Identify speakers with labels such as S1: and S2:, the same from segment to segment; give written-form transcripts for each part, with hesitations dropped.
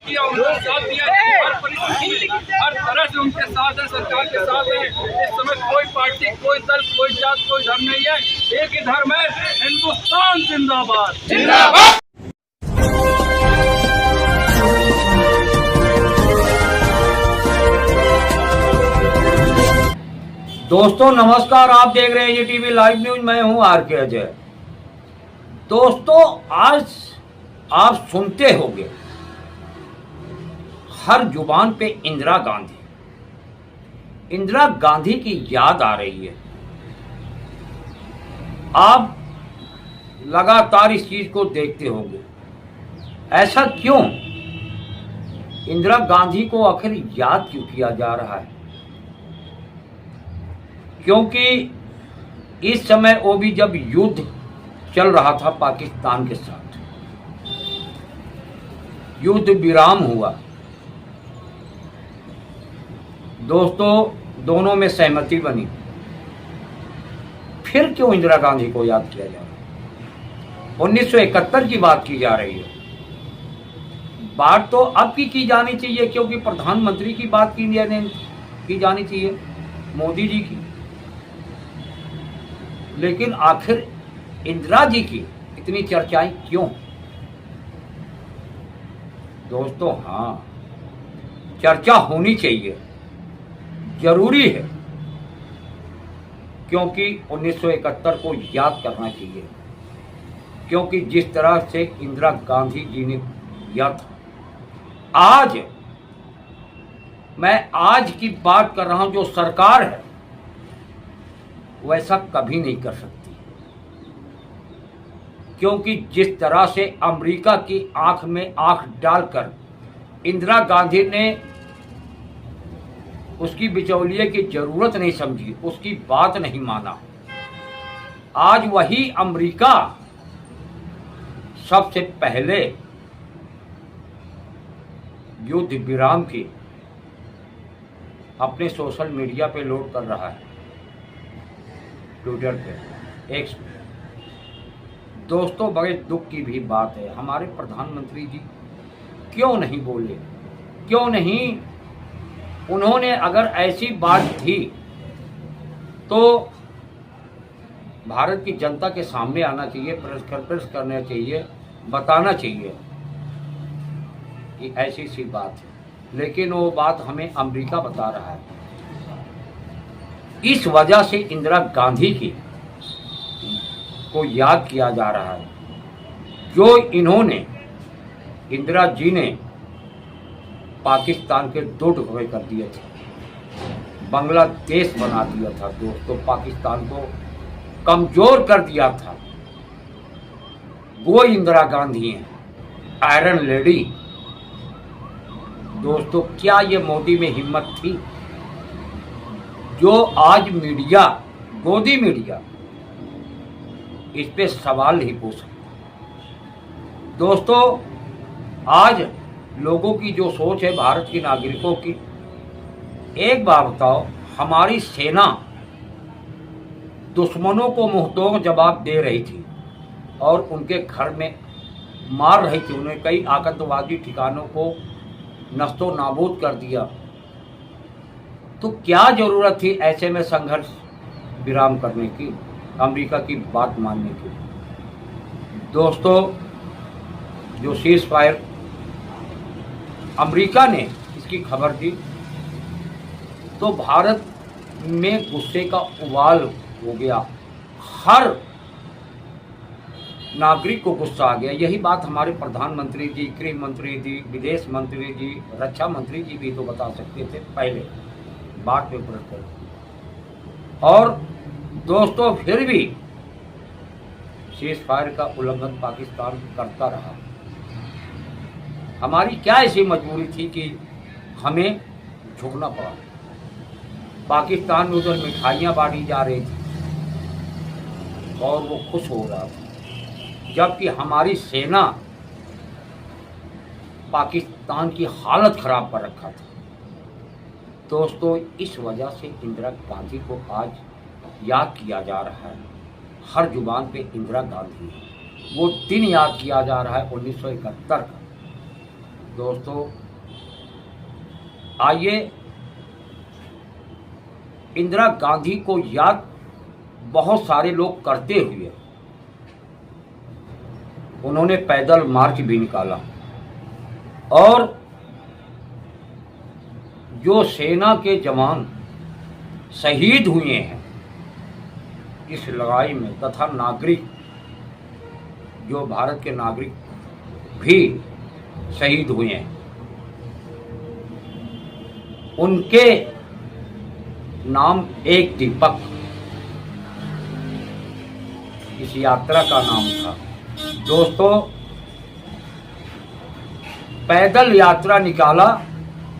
S1: किया, उनका साथ दिया, हर परिस्थिति में हर तरह से उनके साथ है, सरकार के साथ है। इस समय कोई पार्टी, कोई दल, कोई जात, कोई धर्म नहीं है, एक ही धर्म है, हिंदुस्तान जिंदाबाद जिंदाबाद।
S2: दोस्तों नमस्कार, आप देख रहे हैं ये टीवी लाइव न्यूज। मैं हूं आर.के. अजय। दोस्तों आज आप सुनते होंगे हर जुबान पे इंदिरा गांधी की याद आ रही है। आप लगातार इस चीज को देखते होंगे। ऐसा क्यों? इंदिरा गांधी को आखिर याद क्यों किया जा रहा है? क्योंकि इस समय वो भी जब युद्ध चल रहा था पाकिस्तान के साथ, युद्ध विराम हुआ, दोस्तों दोनों में सहमति बनी, फिर क्यों इंदिरा गांधी को याद किया जा रहा है? 1971 की बात की जा रही है। बात तो अब की जानी चाहिए, क्योंकि प्रधानमंत्री की बात की जानी चाहिए, मोदी जी की। लेकिन आखिर इंदिरा जी की इतनी चर्चाएं क्यों? दोस्तों हाँ, चर्चा होनी चाहिए, जरूरी है, क्योंकि 1971 को याद करना चाहिए। क्योंकि जिस तरह से इंदिरा गांधी जी ने किया था, आज मैं आज की बात कर रहा हूं, जो सरकार है वैसा कभी नहीं कर सकती। क्योंकि जिस तरह से अमेरिका की आंख में आंख डालकर इंदिरा गांधी ने उसकी बिचौलिए की जरूरत नहीं समझी, उसकी बात नहीं माना, आज वही अमेरिका सबसे पहले युद्ध विराम की अपने सोशल मीडिया पे लोड कर रहा है, ट्विटर पे, एक्स पे। दोस्तों बड़े दुख की भी बात है, हमारे प्रधानमंत्री जी क्यों नहीं बोले? क्यों नहीं? उन्होंने अगर ऐसी बात थी तो भारत की जनता के सामने आना चाहिए, प्रेस करना चाहिए, बताना चाहिए कि ऐसी सी बात है। लेकिन वो बात हमें अमेरिका बता रहा है। इस वजह से इंदिरा गांधी की को याद किया जा रहा है, जो इन्होंने, इंदिरा जी ने पाकिस्तान के 2 टुकड़े कर दिए थे, बांग्लादेश बना दिया था दोस्तों, पाकिस्तान को कमजोर कर दिया था। वो इंदिरा गांधी हैं, आयरन लेडी। दोस्तों क्या ये मोदी में हिम्मत थी, जो आज मीडिया, गोदी मीडिया, इस पे सवाल नहीं पूछ सकता? दोस्तों आज लोगों की जो सोच है, भारत के नागरिकों की, एक बात बताओ, हमारी सेना दुश्मनों को मुंहतोड़ जवाब दे रही थी और उनके घर में मार रही थी, उन्हें कई आतंकवादी ठिकानों को नस्तो नाबूद कर दिया, तो क्या जरूरत थी ऐसे में संघर्ष विराम करने की, अमेरिका की बात मानने की? दोस्तों जो सीज फायर अमेरिका ने इसकी खबर दी तो भारत में गुस्से का उबाल हो गया, हर नागरिक को गुस्सा आ गया। यही बात हमारे प्रधानमंत्री जी, गृह मंत्री जी, विदेश मंत्री जी, रक्षा मंत्री जी भी तो बता सकते थे पहले, बात पे कर। और दोस्तों फिर भी सीज फायर का उल्लंघन पाकिस्तान करता रहा। हमारी क्या ऐसी मजबूरी थी कि हमें झुकना पड़ा? पाकिस्तान में उधर मिठाइयाँ बांटी जा रही थी और वो खुश हो रहा था, जबकि हमारी सेना पाकिस्तान की हालत खराब कर रखा था। दोस्तों इस वजह से इंदिरा गांधी को आज याद किया जा रहा है, हर जुबान पे इंदिरा गांधी, वो दिन याद किया जा रहा है 1971 का, दोस्तों आइए इंदिरा गांधी को याद बहुत सारे लोग करते हुए उन्होंने पैदल मार्च भी निकाला और जो सेना के जवान शहीद हुए हैं इस लड़ाई में तथा नागरिक जो भारत के नागरिक भी शहीद हुए हैं उनके नाम एक दीपक इस यात्रा का नाम था। दोस्तों पैदल यात्रा निकाला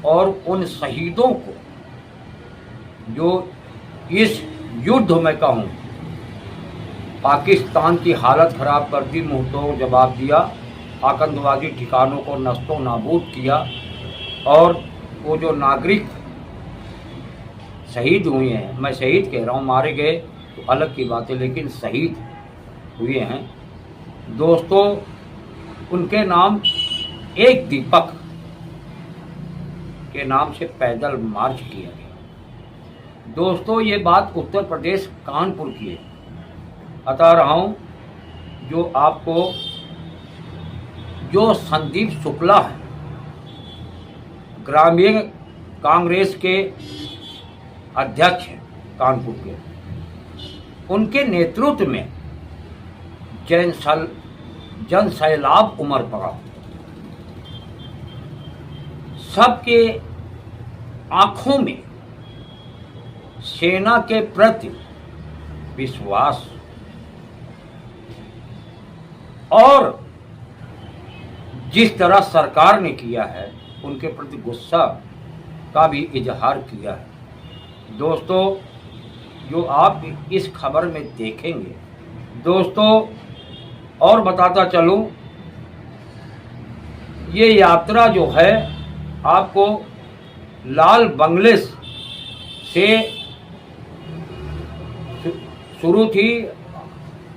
S2: और उन शहीदों को जो इस युद्ध में कहूँ पाकिस्तान की हालत खराब कर दी, मुंह तो जवाब दिया, आतंकवादी ठिकानों को नस्तो नाबूद किया और वो जो नागरिक शहीद हुए हैं, मैं शहीद कह रहा हूँ, मारे गए तो अलग की बात है, लेकिन शहीद हुए हैं दोस्तों, उनके नाम एक दीपक के नाम से पैदल मार्च किया गया। दोस्तों ये बात उत्तर प्रदेश कानपुर की है, बता रहा हूँ। जो आपको जो संदीप शुक्ला है ग्रामीण कांग्रेस के अध्यक्ष हैं कानपुर के, उनके नेतृत्व में जन सैलाब उमड़ पड़ा। सबके आंखों में सेना के प्रति विश्वास और जिस तरह सरकार ने किया है उनके प्रति गुस्सा का भी इजहार किया है। दोस्तों जो आप इस खबर में देखेंगे, दोस्तों और बताता चलूं, ये यात्रा जो है आपको लाल बंगले से शुरू थी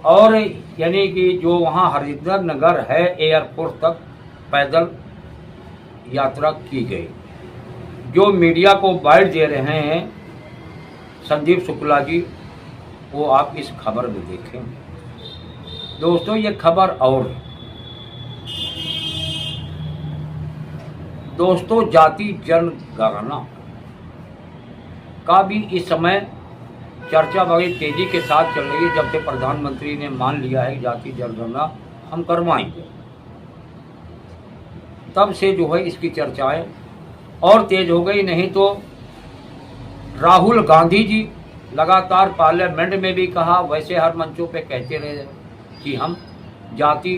S2: और यानी कि जो वहाँ हरिंदर नगर है एयरपोर्ट तक पैदल यात्रा की गई। जो मीडिया को बाइट दे रहे हैं संदीप शुक्ला जी, वो आप इस खबर में देखेंगे। दोस्तों ये खबर और है। दोस्तों जाति जनगणना का भी इस समय चर्चा बड़ी तेजी के साथ चल रही है। जब से प्रधानमंत्री ने मान लिया है जाति जनगणना हम करवाएंगे, तब से जो है इसकी चर्चाएं और तेज हो गई। नहीं तो राहुल गांधी जी लगातार पार्लियामेंट में भी कहा, वैसे हर मंचों पे कहते रहे कि हम जाति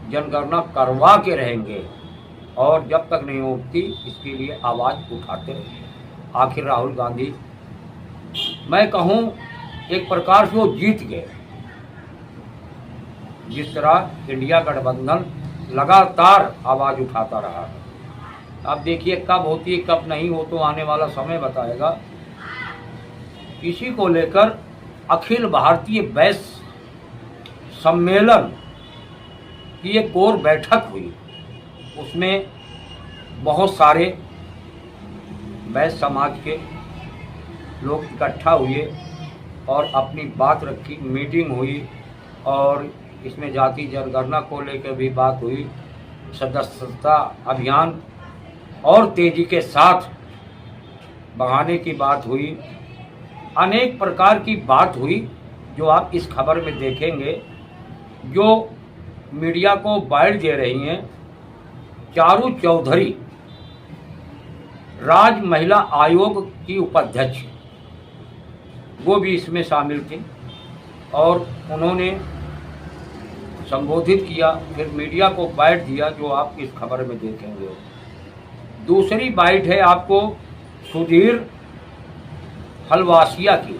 S2: जनगणना करवा के रहेंगे और जब तक नहीं होती इसके लिए आवाज़ उठाते रहे। आखिर राहुल गांधी, मैं कहूँ एक प्रकार से वो जीत गए। जिस तरह इंडिया गठबंधन लगातार आवाज़ उठाता रहा, अब देखिए कब होती है कब नहीं, हो तो आने वाला समय बताएगा। इसी को लेकर अखिल भारतीय वैश्य सम्मेलन की एक और बैठक हुई, उसमें बहुत सारे वैश्य समाज के लोग इकट्ठा हुए और अपनी बात रखी, मीटिंग हुई और इसमें जाति जनगणना को लेकर भी बात हुई। सदस्यता अभियान और तेजी के साथ बढ़ाने की बात हुई। अनेक प्रकार की बात हुई जो आप इस खबर में देखेंगे। जो मीडिया को बाइट दे रही हैं, चारू चौधरी राज्य महिला आयोग की उपाध्यक्ष, वो भी इसमें शामिल थी और उन्होंने संबोधित किया, फिर मीडिया को बाइट दिया जो आप इस खबर में देखेंगे। दूसरी बाइट है आपको सुधीर हलवासिया की,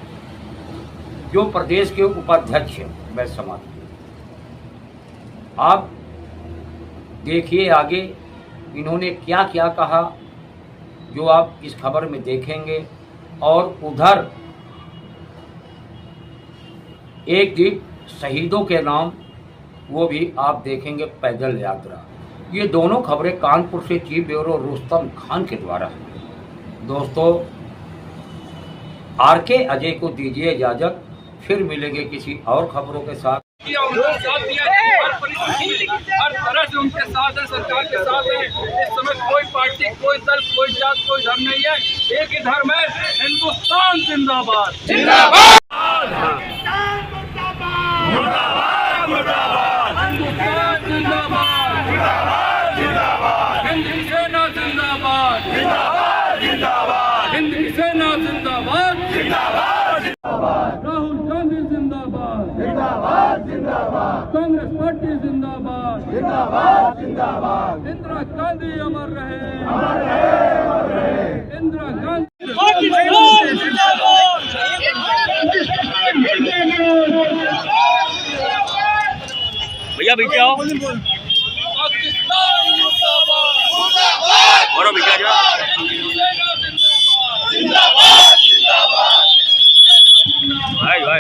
S2: जो प्रदेश के उपाध्यक्ष हैं वैश्य समाज के। आप देखिए आगे इन्होंने क्या क्या कहा, जो आप इस खबर में देखेंगे। और उधर एक दिन शहीदों के नाम, वो भी आप देखेंगे पैदल यात्रा। ये दोनों खबरें कानपुर से चीफ ब्यूरो रुस्तम खान के द्वारा। दोस्तों, आरके अजय को दीजिए इजाजत, फिर मिलेंगे किसी और खबरों के साथ।
S1: हर तरह से उनके साथ है, सरकार के साथ है। इस समय कोई पार्टी, कोई दल, कोई जात, कोई धर्म नहीं है, एक ही धर्म है, हिंदुस्तान जिंदाबाद। जिंदाबाद हिंदुस्तान जिंदाबाद, हिंद सेना जिंदाबाद, हिंद सेना जिंदाबाद, राहुल गांधी जिंदाबाद, कांग्रेस पार्टी जिंदाबाद, इंदिरा गांधी अमर रहे, इंदिरा गांधी।
S3: भैया पीछे आओ,
S1: पाकिस्तान मुर्दाबाद,
S3: और भैया जा भाई भाई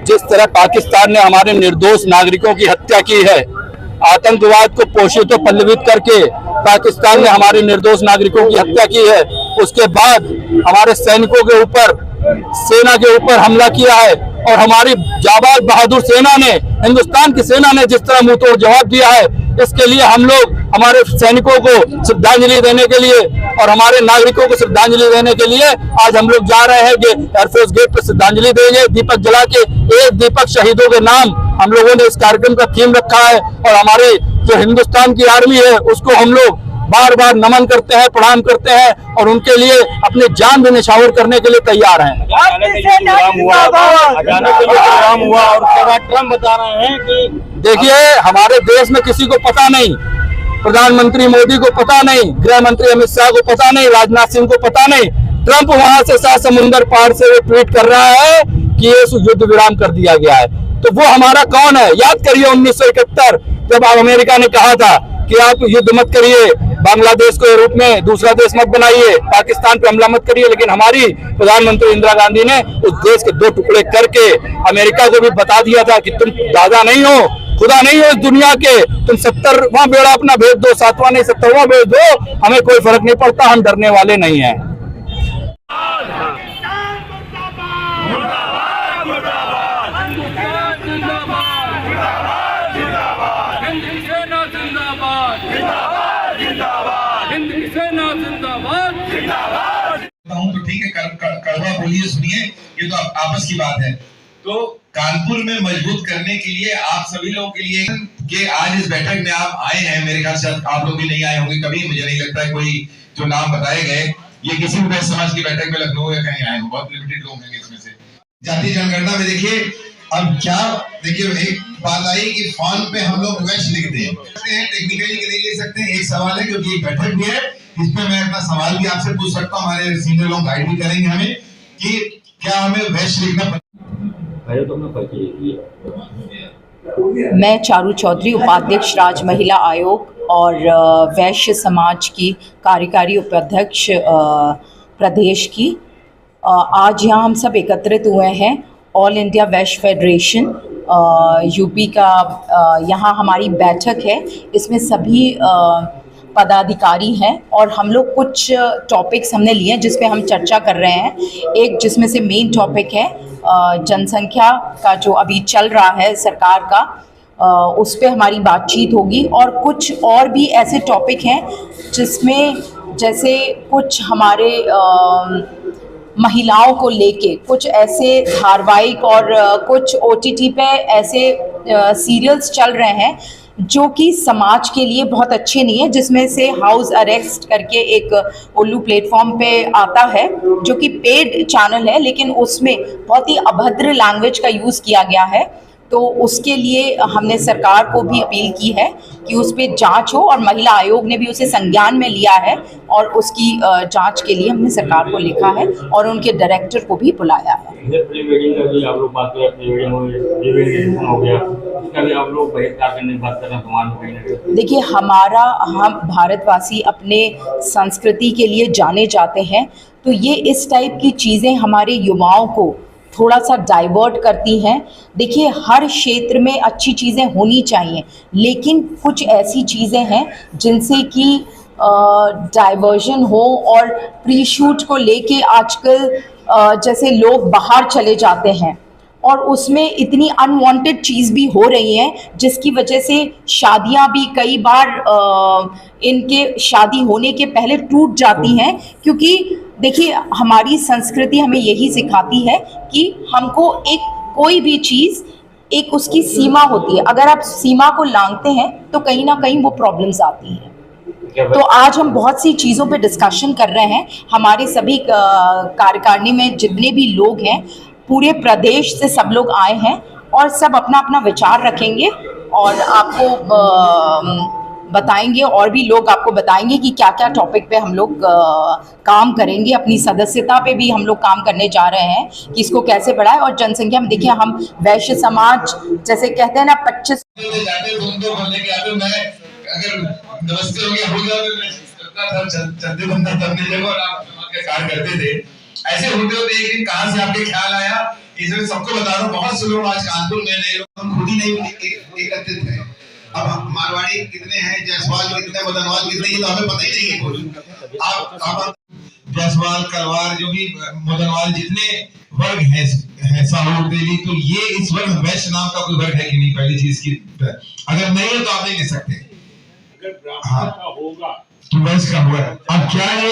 S4: जिस तरह पाकिस्तान ने हमारे निर्दोष नागरिकों की हत्या की है, आतंकवाद को पोषित और पल्लवित करके पाकिस्तान ने हमारे निर्दोष नागरिकों की हत्या की है, उसके बाद हमारे सैनिकों के ऊपर, सेना के ऊपर हमला किया है और हमारी जाबाज बहादुर सेना ने, हिंदुस्तान की सेना ने जिस तरह मुंहतोड़ जवाब दिया है, इसके लिए हम लोग हमारे सैनिकों को श्रद्धांजलि देने के लिए और हमारे नागरिकों को श्रद्धांजलि देने के लिए आज हम लोग जा रहे हैं कि एयरफोर्स गेट पर श्रद्धांजलि देंगे, दीपक जला के। एक दीपक शहीदों के नाम हम लोगों ने इस कार्यक्रम का थीम रखा है और हमारे जो हिंदुस्तान की आर्मी है उसको हम लोग बार बार नमन करते हैं, प्रणाम करते हैं और उनके लिए अपनी जान भी निछावर करने के लिए तैयार हैं।
S3: प्रोग्राम हुआ और उसके बाद ट्रम्प बता रहे हैं कि
S4: देखिए, हमारे देश में किसी को पता नहीं, प्रधानमंत्री मोदी को पता नहीं, गृह मंत्री अमित शाह को पता नहीं, राजनाथ सिंह को पता नहीं, ट्रंप वहां से 7 समुंदर पार से वो ट्वीट कर रहा है कि ये युद्ध विराम कर दिया गया है। तो वो हमारा कौन है? याद करिए 1971 जब अमेरिका ने कहा था कि आप युद्ध मत करिए, बांग्लादेश को रूप में दूसरा देश मत बनाइए, पाकिस्तान पे हमला मत करिए, लेकिन हमारी प्रधानमंत्री इंदिरा गांधी ने उस देश के 2 टुकड़े करके अमेरिका को भी बता दिया था कि तुम दादा नहीं हो, खुदा नहीं हो इस दुनिया के, तुम 70वां बेड़ा अपना भेज दो, 7वां नहीं 70वां भेज दो, हमें कोई फर्क नहीं पड़ता, हम डरने वाले नहीं हैं।
S5: तो ठीक है, कड़वा बोलिए, सुनिए, ये तो आपस की बात है। तो कानपुर में मजबूत करने के लिए आप सभी लोगों के लिए कि आज इस बैठक में आप आए हैं, मेरे ख्याल से आप लोग भी नहीं आए होंगे कभी, मुझे नहीं लगता है कोई जो नाम बताए गए ये किसी भी समाज की बैठक में लखनऊ या कहीं आए हो, बहुत लिमिटेड लोग हैं इसमें से। जातीय जनगणना में देखिए अब क्या, देखिए एक बात आई कि फॉर्म पे हम लोग वैश लिखते हैं, टेक्निकली नहीं ले सकते। एक सवाल है क्योंकि एक बैठक भी है, इस पे मैं अपना सवाल भी आपसे पूछ सकता हूँ, हमारे सीनियर लोग गाइड भी करेंगे हमें कि क्या हमें वैश लिखना।
S6: मैं चारू चौधरी, उपाध्यक्ष राज्य महिला आयोग और वैश्य समाज की कार्यकारी उपाध्यक्ष प्रदेश की। आज यहाँ हम सब एकत्रित हुए हैं, ऑल इंडिया वैश्य फेडरेशन यूपी का यहाँ हमारी बैठक है। इसमें सभी पदाधिकारी हैं और हम लोग कुछ टॉपिक्स हमने लिए हैं जिस पे हम चर्चा कर रहे हैं। एक जिसमें से मेन टॉपिक है जनसंख्या का जो अभी चल रहा है सरकार का, उस पे हमारी बातचीत होगी। और कुछ और भी ऐसे टॉपिक हैं जिसमें जैसे कुछ हमारे महिलाओं को लेके कुछ ऐसे धारावाहिक और कुछ OTT पे ऐसे सीरियल्स चल रहे हैं जो कि समाज के लिए बहुत अच्छे नहीं है, जिसमें से हाउस अरेस्ट करके एक उल्लू प्लेटफॉर्म पे आता है जो कि पेड चैनल है, लेकिन उसमें बहुत ही अभद्र लैंग्वेज का यूज़ किया गया है। तो उसके लिए हमने सरकार को भी अपील की है कि उस पर जांच हो, और महिला आयोग ने भी उसे संज्ञान में लिया है और उसकी जांच के लिए हमने सरकार को लिखा है और उनके डायरेक्टर को भी बुलाया है।
S3: प्री वेडिंग का भी आप लोग बात कर रहे हैं, प्री वेडिंग हो गया, उसका भी आप लोग बहिष्कार करने की बात कर रहे हैं समाज में।
S6: देखिए, हम भारतवासी अपने संस्कृति के लिए जाने जाते हैं, तो ये इस टाइप की चीज़ें हमारे युवाओं को थोड़ा सा डाइवर्ट करती हैं। देखिए, हर क्षेत्र में अच्छी चीज़ें होनी चाहिए, लेकिन कुछ ऐसी चीज़ें हैं जिनसे कि डाइवर्जन हो, और प्री शूट को लेके आजकल जैसे लोग बाहर चले जाते हैं और उसमें इतनी अनवांटेड चीज़ भी हो रही है जिसकी वजह से शादियां भी कई बार इनके शादी होने के पहले टूट जाती हैं। क्योंकि देखिए, हमारी संस्कृति हमें यही सिखाती है कि हमको कोई भी चीज़ एक उसकी सीमा होती है, अगर आप सीमा को लांघते हैं तो कहीं ना कहीं वो प्रॉब्लम्स आती हैं। तो आज हम बहुत सी चीज़ों पे डिस्कशन कर रहे हैं। हमारे सभी कार्यकारिणी में जितने भी लोग हैं, पूरे प्रदेश से सब लोग आए हैं और सब अपना अपना विचार रखेंगे और आपको बताएंगे, और भी लोग आपको बताएंगे कि क्या क्या टॉपिक पे हम लोग काम करेंगे। अपनी सदस्यता पे भी हम लोग काम करने जा रहे हैं कि इसको कैसे बढ़ाएं। और जनसंख्या में देखिए, हम वैश्य समाज जैसे कहते हैं ना, 25
S5: नमस्ते हो गया, चंदे बंदा तब नहीं देखो और आप समाज के कार्य करते थे। ऐसे होते होते एक दिन कहां से आपके ख्याल आया, इसमें सबको बता रहा हूँ, बहुत से लोग आज कानपुर में नए लोग हम खुद ही नहीं एकत्रित हैं। अब मारवाड़ी कितने हैं, जायसवाल कितने, मदनवाल कितने, ये तो हमें पता ही नहीं है कुछ। आप जायसवाल, कलवार, जो भी मदनवाल जितने वर्ग हैं साहू देवी, तो ये इस वर्ग वैश्य नाम का कोई वर्ग है कि नहीं, पहली चीज की अगर नहीं है तो आप नहीं कह सकते। हाँ, होगा तो वैश्य का हुआ। अब क्या ये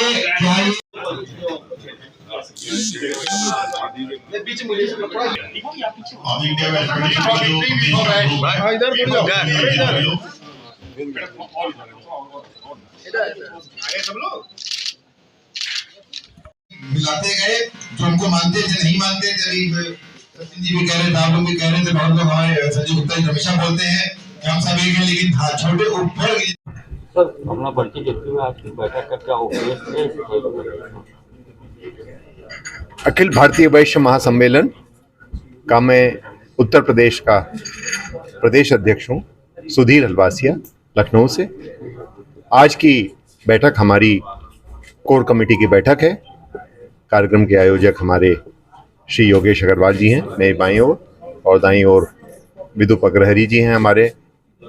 S5: मिलाते गए, जो उनको मानते थे नहीं मानते थे। सचिन जी भी कह रहे थे, आप लोग भी कह रहे थे, बहुत लोग हमारे संजय गुप्ता जी हमेशा बोलते हैं कि हम सब एक हैं, लेकिन छोटे ऊपर
S3: सर अपना बढ़ती व्यक्ति में आज की बैठक का क्या उद्देश्य?
S7: अखिल भारतीय वैश्य महासम्मेलन का मैं उत्तर प्रदेश का प्रदेश अध्यक्ष हूँ, सुधीर हलवासिया, लखनऊ से। आज की बैठक हमारी कोर कमेटी की बैठक है। कार्यक्रम के आयोजक हमारे श्री योगेश अग्रवाल जी हैं, मेरी बाईं ओर, और दाईं ओर विदुप अग्रहरी जी हैं, हमारे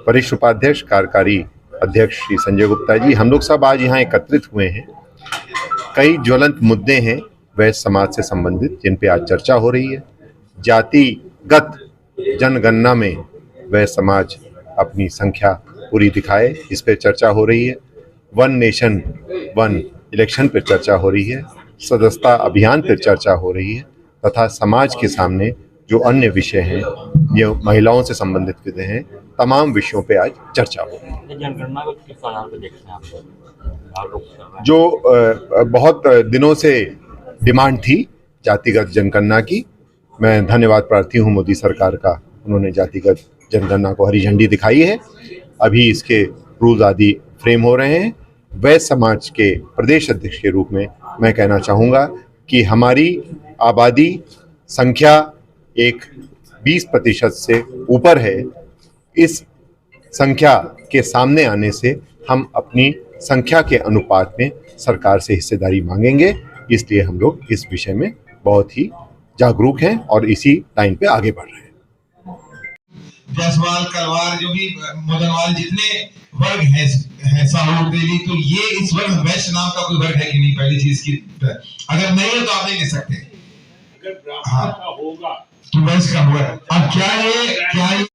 S7: वरिष्ठ उपाध्यक्ष कार्यकारी अध्यक्ष श्री संजय गुप्ता जी। हम लोग सब आज यहाँ एकत्रित हुए हैं। कई ज्वलंत मुद्दे हैं वैश्य समाज से संबंधित जिन पे आज चर्चा हो रही है। जातिगत जनगणना में वैश्य समाज अपनी संख्या पूरी दिखाए, इस पे चर्चा हो रही है। वन नेशन वन इलेक्शन पर चर्चा हो रही है, सदस्यता अभियान पर चर्चा हो रही है, तथा समाज के सामने जो अन्य विषय हैं, ये महिलाओं से संबंधित विषय हैं, तमाम विषयों पे आज चर्चा हो रही है।
S3: जनगणना को किस आधार पर देखते हैं आप?
S7: जो बहुत दिनों से डिमांड थी जातिगत जनगणना की, मैं धन्यवाद प्रार्थी हूँ मोदी सरकार का, उन्होंने जातिगत जनगणना को हरी झंडी दिखाई है। अभी इसके रूल्स आदि फ्रेम हो रहे हैं। वैश्य समाज के प्रदेश अध्यक्ष के रूप में मैं कहना चाहूँगा कि हमारी आबादी संख्या एक 20% से ऊपर है। इस संख्या के सामने आने से हम अपनी संख्या के अनुपात में सरकार से हिस्सेदारी मांगेंगे। इसलिए हम लोग इस विषय में बहुत ही जागरूक हैं और इसी लाइन पे आगे बढ़ रहे हैं।
S5: जायसवाल, कलवार, जो भी मोदनवाल, जितने वर्ग हैं साहू, तेली, तो ये इस वर्ग वैश्य नाम का कोई वर्ग है कि नहीं? पहली चीज की, अगर नहीं है तो आप नहीं कह सकते। हाँ, होगा तो वैश्य का हुआ। अब क्या ये